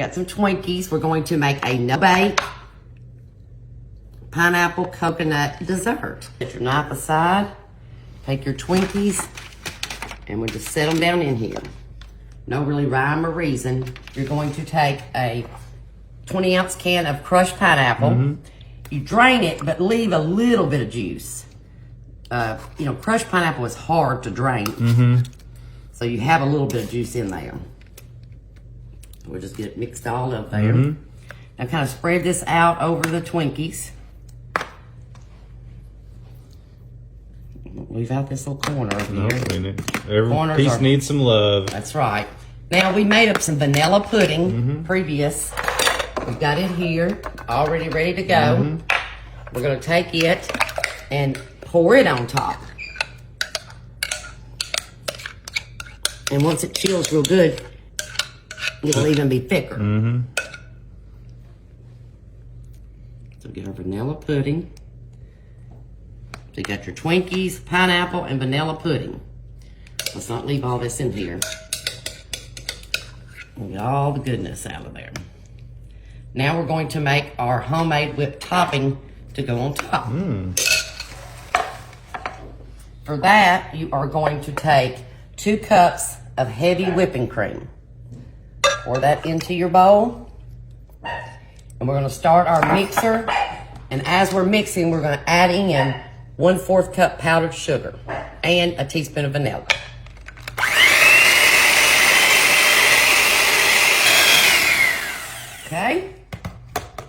got some Twinkies. We're going to make a no-bake pineapple coconut dessert. Get your knife aside, take your Twinkies, and we'll just set them down in here. No really rhyme or reason. You're going to take a 20-ounce can of crushed pineapple. You drain it, but leave a little bit of juice. You know, crushed pineapple is hard to drain. So you have a little bit of juice in there. We'll just get it mixed all up there. Now kind of spread this out over the Twinkies. Leave out this little corner over here. Every piece needs some love. That's right. Now we made up some vanilla pudding previous. We've got it here, already ready to go. We're gonna take it and pour it on top. And once it chills real good, it'll even be thicker. So get our vanilla pudding. So you got your Twinkies, pineapple, and vanilla pudding. Let's not leave all this in here. We'll get all the goodness out of there. Now we're going to make our homemade whipped topping to go on top. For that, you are going to take 2 cups of heavy whipping cream. Pour that into your bowl. And we're gonna start our mixer. And as we're mixing, we're gonna add in 1/4 cup powdered sugar and a teaspoon of vanilla. Okay?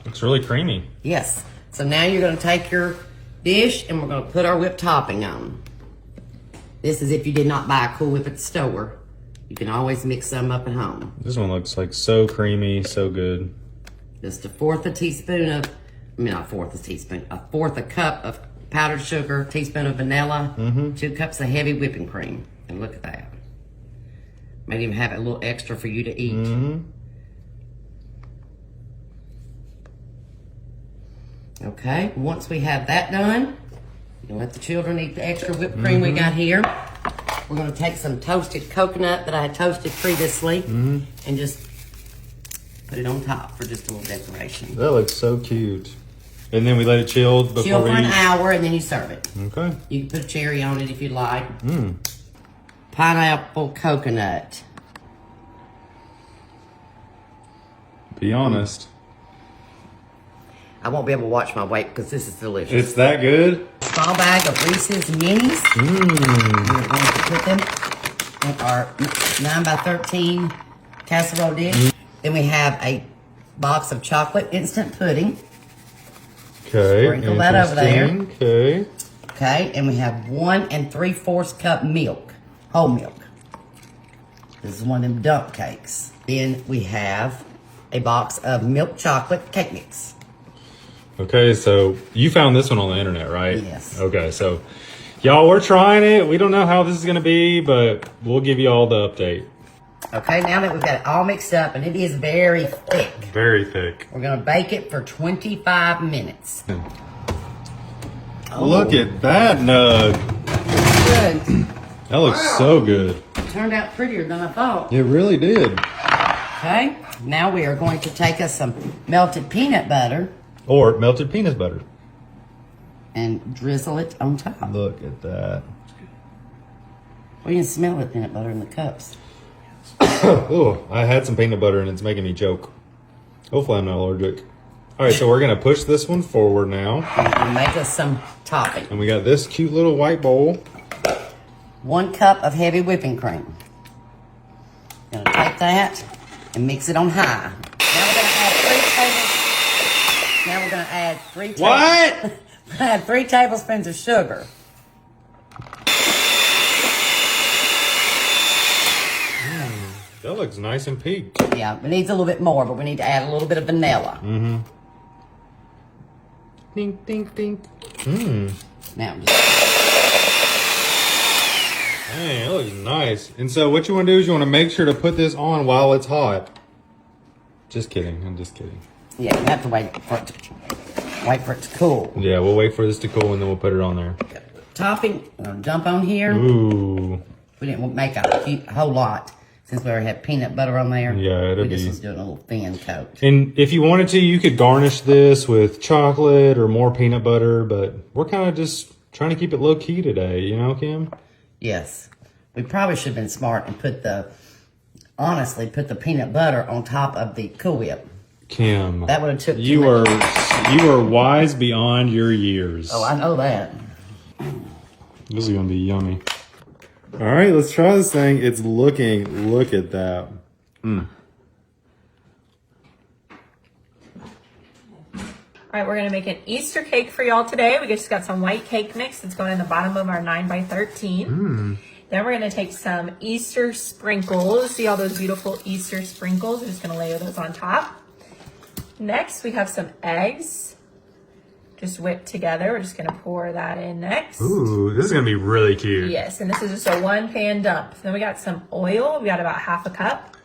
Looks really creamy. Yes. So now you're gonna take your dish and we're gonna put our whipped topping on. This is if you did not buy a Cool Whip at the store. You can always mix some up at home. This one looks like so creamy, so good. Just a 1/4 teaspoon of, not 1/4 teaspoon, a 1/4 cup of powdered sugar, teaspoon of vanilla, 2 cups of heavy whipping cream. And look at that. Maybe even have a little extra for you to eat. Okay, once we have that done, you can let the children eat the extra whipped cream we got here. We're gonna take some toasted coconut that I had toasted previously and just put it on top for just a little decoration. That looks so cute. And then we let it chill before Chill for we an eat. hour and then you serve it. Okay. You can put a cherry on it if you'd like. Pineapple coconut. Be honest. I won't be able to watch my weight because this is delicious. It's that good? Small bag of Reese's Minis. We're going to put them in our 9x13 casserole dish. Then we have a box of chocolate instant pudding. Okay. Sprinkle that over there. Okay. Okay, and we have 1 3/4 cup milk, whole milk. This is one of them dump cakes. Then we have a box of milk chocolate cake mix. Okay, so you found this one on the internet, right? Yes. Okay, so y'all, we're trying it. We don't know how this is going to be, but we'll give you all the update. Okay, now that we've got it all mixed up, and it is very thick, Very thick. we're gonna bake it for 25 minutes. Look at that nug. Good. That looks so good. It turned out prettier than I thought. It really did. Okay, now we are going to take us some melted peanut butter Or melted peanut butter. and drizzle it on top. Look at that. Well, you can smell the peanut butter in the cups. Oh, I had some peanut butter and it's making me choke. Hopefully I'm not allergic. All right, so we're going to push this one forward now. And make us some topping. And we got this cute little white bowl. 1 cup of heavy whipping cream. Gonna take that and mix it on high. Now we're gonna add 3 tablespoons. Now we're gonna add 3 tablespoons. What? We're gonna add 3 tablespoons of sugar. That looks nice and pink. Yeah, it needs a little bit more, but we need to add a little bit of vanilla. Dink, dink, dink. Now, just Hey, that looks nice. And so what you want to do is you want to make sure to put this on while it's hot. Just kidding. I'm just kidding. yeah, you have to wait for it to cool. Yeah, we'll wait for this to cool and then we'll put it on there. Topping, I'm gonna dump on here. Ooh. We didn't make a whole lot. Since we already have peanut butter on there. Yeah, it'll we just be- was doing a little thin coat. And if you wanted to, you could garnish this with chocolate or more peanut butter, but we're kind of just trying to keep it low key today, you know, Kim? Yes. We probably should have been smart and honestly, put the peanut butter on top of the Cool Whip. Kim, That would have took too you much. are wise beyond your years. Oh, I know that. This is gonna be yummy. All right, let's try this thing. Look at that. All right, we're gonna make an Easter cake for y'all today. We just got some white cake mix that's going in the bottom of our 9x13. Then we're gonna take some Easter sprinkles. See all those beautiful Easter sprinkles? We're just gonna layer those on top. Next, we have some eggs, just whipped together. We're just gonna pour that in next. Ooh, this is gonna be really cute. Yes, and this is just a 1-pan dump. Then we got some oil. We got about half a cup.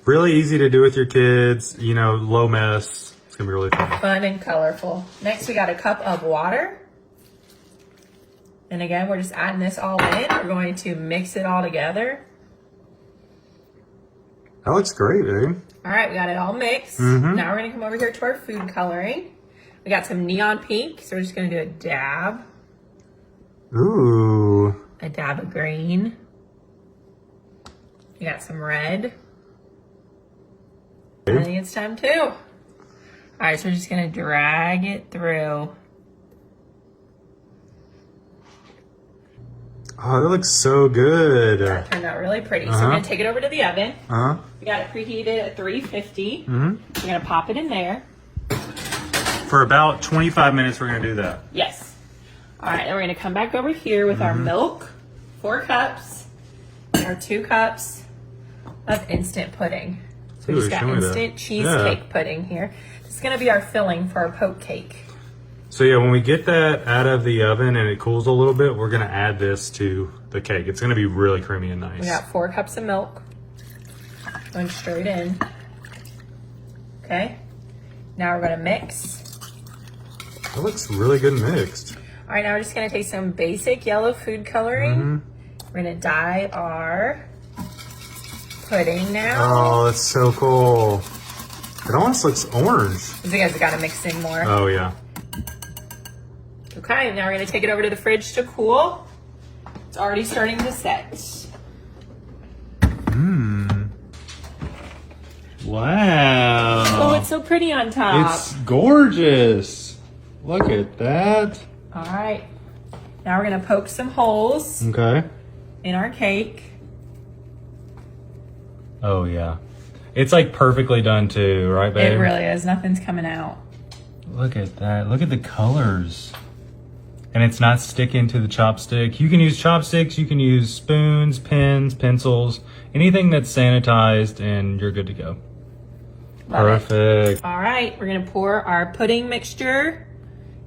Really easy to do with your kids, you know, low mess. It's gonna be really fun. Fun and colorful. Next, we got a cup of water. And again, we're just adding this all in. We're going to mix it all together. That looks great, babe. All right, we got it all mixed. Now we're gonna come over here to our food coloring. We got some neon pink, so we're just gonna do a dab Ooh. of green. We got some red. I think it's time too. All right, so we're just gonna drag it through. Oh, that looks so good. That turned out really pretty. So we're gonna take it over to the oven. Uh-huh. We got it preheated at 350. We're gonna pop it in there. For about 25 minutes, we're gonna do that. Yes. All right, then we're gonna come back over here with our milk, 4 cups, and our 2 cups of instant pudding. So we Ooh, just got show me that. instant cheesecake pudding here. This is gonna be our filling for our poke cake. So yeah, when we get that out of the oven and it cools a little bit, we're gonna add this to the cake. It's gonna be really creamy and nice. We got 4 cups of milk going straight in. Okay. Now we're gonna mix. That looks really good mixed. All right, now we're just gonna take some basic yellow food coloring. We're gonna dye our pudding now. Oh, that's so cool. It almost looks orange. You guys gotta mix in more. Oh yeah. Okay, now we're gonna take it over to the fridge to cool. It's already starting to set. Wow. Oh, it's so pretty on top. It's gorgeous. Look at that. All right, now we're gonna poke some holes Okay. in our cake. Oh yeah. It's like perfectly done too, right, babe? It really is, nothing's coming out. Look at that. Look at the colors. And it's not sticking to the chopstick. You can use chopsticks, you can use spoons, pens, pencils, anything that's sanitized, and you're good to go. Love it. Perfect. All right, we're gonna pour our pudding mixture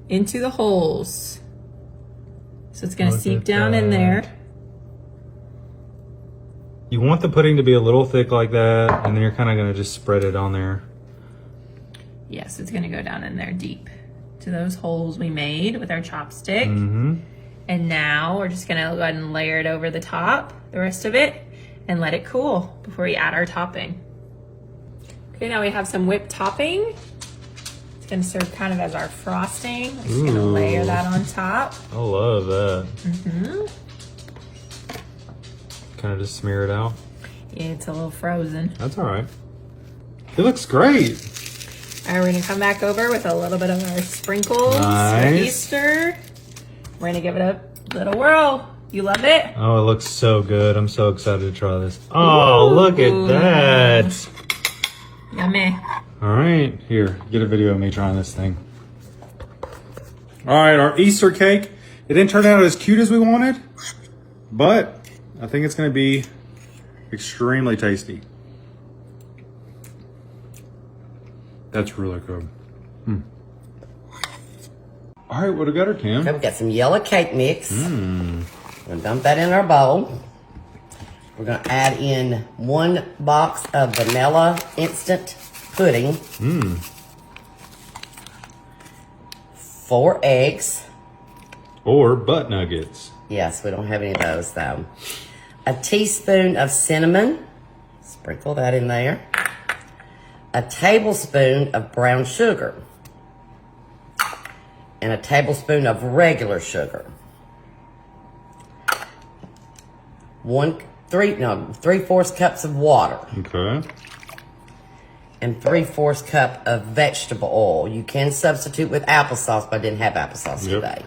into the holes. So it's gonna Look seep at down in there. that. You want the pudding to be a little thick like that, and then you're kind of going to just spread it on there. Yes, it's gonna go down in there deep to those holes we made with our chopstick. And now we're just gonna go ahead and layer it over the top, the rest of it, and let it cool before we add our topping. Okay, now we have some whipped topping. It's gonna serve kind of as our frosting. We're just gonna layer that on top. I love that. Kind of just smear it out. Yeah, it's a little frozen. That's all right. It looks great. All right, we're gonna come back over with a little bit of our sprinkles Nice. for Easter. We're gonna give it a little whirl. You love it? Oh, it looks so good. I'm so excited to try this. Oh, look at that. Yummy. All right, here, get a video of me trying this thing. All right, our Easter cake. It didn't turn out as cute as we wanted, but I think it's going to be extremely tasty. That's really good. All right, what do we got her, Kim? Okay, we got some yellow cake mix. We're gonna dump that in our bowl. We're gonna add in 1 box of vanilla instant pudding. 4 eggs. Or butt nuggets. Yes, we don't have any of those though. A teaspoon of cinnamon. It's Sprinkle that in there. A tablespoon of brown sugar. And a tablespoon of regular sugar. 3/4 cups of water. Okay. And 3/4 cup of vegetable oil. You can substitute with applesauce, but I didn't have applesauce today.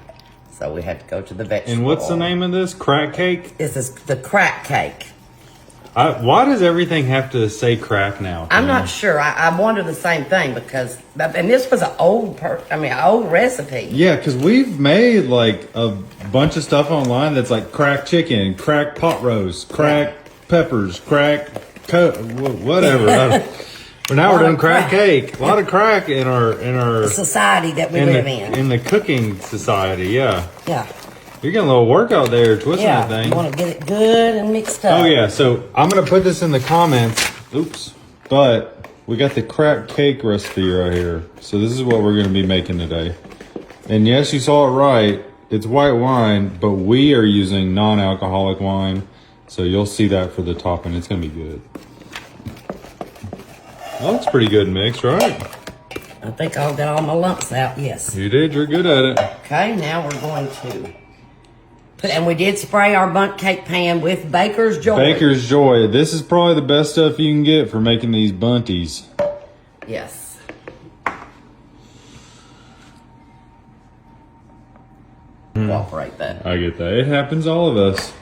So we had to go to the vegetable And what's the oil. name of this? Crack cake? This is the crack cake. Why does everything have to say crack now? I'm not sure. I wonder the same thing because, and this was an old recipe. Yeah, because we've made like a bunch of stuff online that's like crack chicken, crack pot roast, crack peppers, crack whatever. But now we're doing crack cake. A lot of crack in our Society that we live in. In the cooking society. Yeah, Yeah. you're getting a little workout there, twisting that Yeah. thing. You want to get it good and mixed up. Oh yeah, so I'm gonna put this in the comments. Oops, but we got the crack cake recipe right here. So this is what we're gonna be making today. And yes, you saw it right. It's white wine, but we are using non-alcoholic wine. So you'll see that for the topping. It's gonna be good. That looks pretty good mixed, right? I think I'll get all my lumps out. Yes. You did. You're good at it. Okay. Now we're going to put, and we did spray our bundt cake pan with Baker's Joy. Baker's Joy. This is probably the best stuff you can get for making these bunties. Yes. Cooperate that. I get that. It happens to all of us.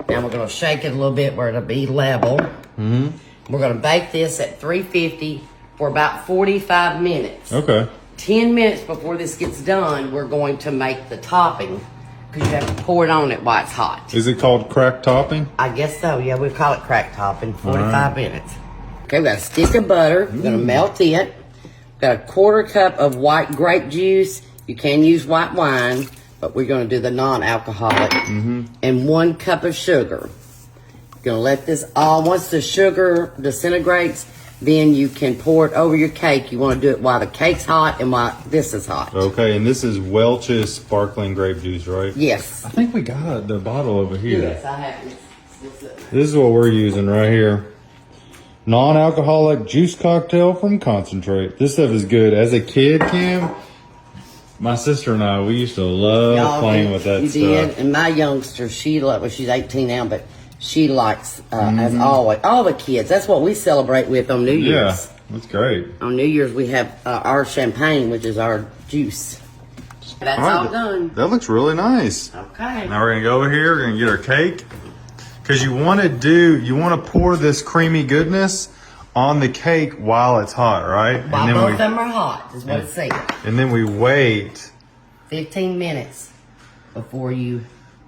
Now we're going to shake it a little bit where it'll be level. Mm-hmm. We're going to bake this at 350 for about 45 minutes. Okay. 10 minutes before this gets done, we're going to make the topping because you have to pour it on it while it's hot. Is it called crack topping? I guess so. Yeah, we call it crack topping. 45 minutes. Okay, we got a stick of butter. We're going to melt it. Got a 1/4 cup of white grape juice. You can use white wine, but we're going to do the non-alcoholic. And 1 cup of sugar. You're going to let this all, once the sugar disintegrates, then you can pour it over your cake. You want to do it while the cake's hot and while this is hot. Okay, and this is Welch's sparkling grape juice, right? Yes. I think we got the bottle over here. Yes, I have it. This is what we're using right here. Non-alcoholic juice cocktail from Concentrate. This stuff is good. As a kid, Kim, my sister and I, we used to love playing with that you stuff. did, and my youngster, well, she's 18 now, but she likes, as always, all the kids. That's what we celebrate with on New Yeah, Year's. that's great. On New Year's, we have our champagne, which is our juice. That's all done. That looks really nice. Okay. Now we're gonna go over here. We're gonna get our cake because you want to pour this creamy goodness on the cake while it's hot, right? While both of them are hot, is what it says. And then we wait 15 minutes before you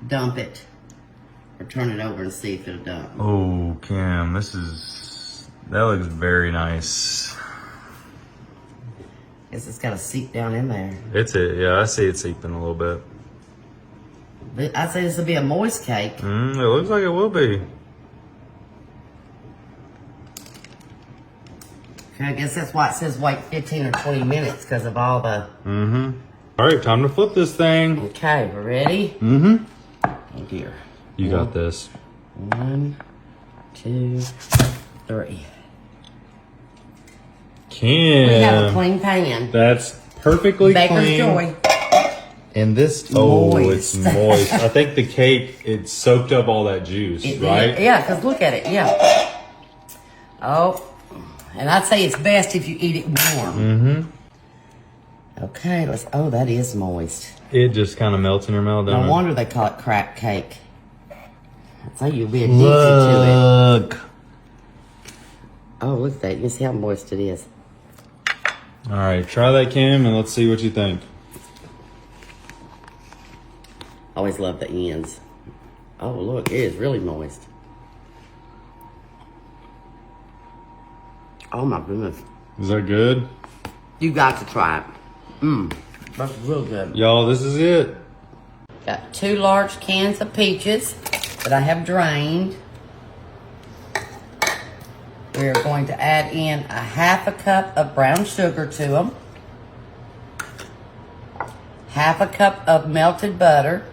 dump it. Or turn it over and see if it'll dump. Oh, Kim, that looks very nice. Guess it's got to seep down in there. Yeah, I see it seeping a little bit. But I'd say this will be a moist cake. It looks like it will be. Okay, I guess that's why it says wait 15 or 20 minutes because of all the... All right, time to flip this thing. Okay, we're ready? Oh dear. You got this. 1, 2, 3. Kim. We have a clean pan. That's perfectly Baker's clean. Joy. And this, it's Moist. moist. I think the cake, it soaked up all that juice, right? Yeah, because look at it, yeah. Oh, and I'd say it's best if you eat it warm. Okay, that is moist. It just kind of melts in your mouth, No doesn't it? wonder they call it crack cake. I'd say you'll be addicted to it. Oh, look at that. You can see how moist it is. All right, try that, Kim, and let's see what you think. Always love the ends. Oh, look, it is really moist. Oh, my goodness. Is that good? You got to try it. That's real good. Y'all, this is it. Got 2 large cans of peaches that I have drained. We're going to add in a 1/2 cup of brown sugar to them. 1/2 cup of melted butter.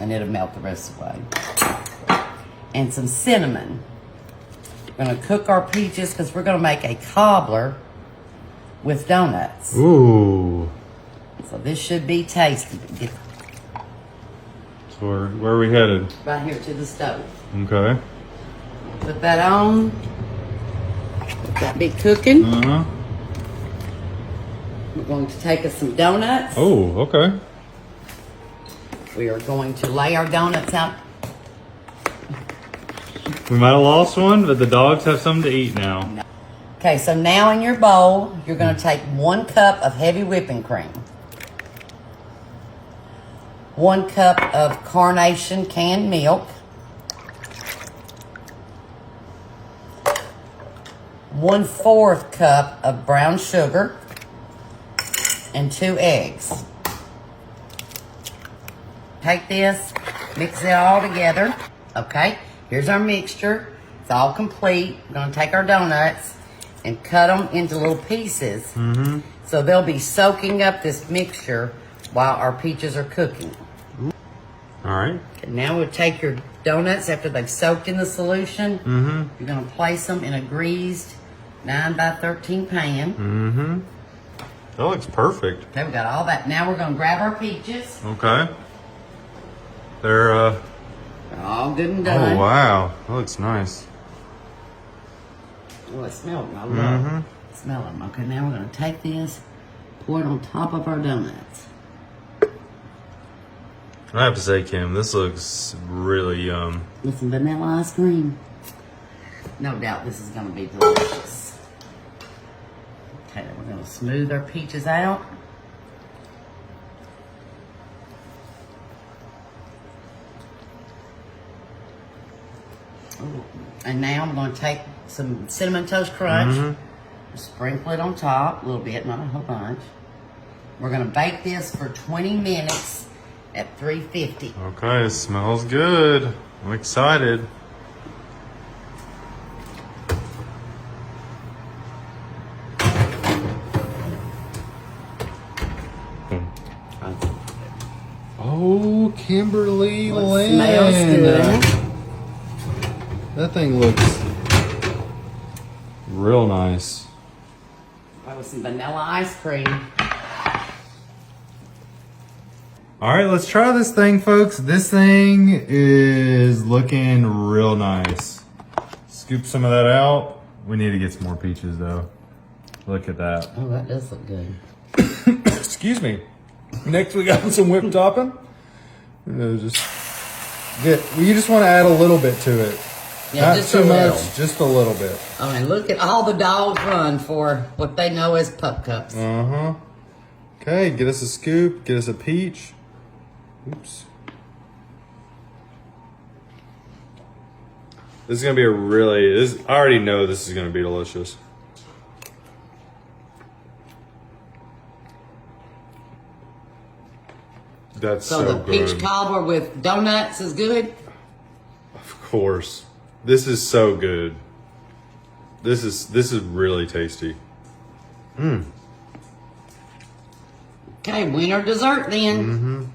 And it'll melt the rest of the way. And some cinnamon. We're gonna cook our peaches because we're gonna make a cobbler with donuts. Ooh. So this should be tasty. Get So where are we headed? right here to the stove. Okay. Put that on. Let that be cooking. Uh-huh. We're going to take us some donuts. Oh, okay. We are going to lay our donuts out. We might have lost one, but the dogs have something to eat now. Okay, so now in your bowl, you're going to take 1 cup of heavy whipping cream. 1 cup of Carnation canned milk. 1/4 cup of brown sugar. And 2 eggs. Take this, mix it all together. Okay, here's our mixture. It's all complete. We're gonna take our donuts and cut them into little pieces. So they'll be soaking up this mixture while our peaches are cooking. All right. Okay, now we'll take your donuts after they've soaked in the solution. You're gonna place them in a greased 9 by 13 pan. That looks perfect. Okay, we got all that. Now we're gonna grab our peaches. Okay. They're, They're all good and done. oh, wow. That looks nice. Oh, I smell them. I love smell them. Okay, now we're going to take this, pour it on top of our donuts. I have to say, Kim, this looks really yum. With some vanilla ice cream. No doubt this is going to be delicious. Okay, then we're going to smooth our peaches out. Ooh. And now I'm going to take some Cinnamon Toast Crunch, sprinkle it on top a little bit, not a whole bunch. We're going to bake this for 20 minutes at 350. Okay, it smells good. I'm excited. Oh, Kimberly Well, it Lynn. smells good. That thing looks real nice. With some vanilla ice cream. All right, let's try this thing, folks. This thing is looking real nice. Scoop some of that out. We need to get some more peaches, though. Look at that. Oh, that does look good. Excuse me. Next, we got some whipped topping. You just want to add a little bit to it. Yeah, Not just too a little. much, just a little bit. Oh, and look at all the dogs run for what they know as pup cups. Okay, get us a scoop, get us a peach. Oops. This is gonna be I already know this is gonna be delicious. That's So so the good. peach cobbler with donuts is good? Of course. This is so good. This is really tasty. Okay, winter dessert then.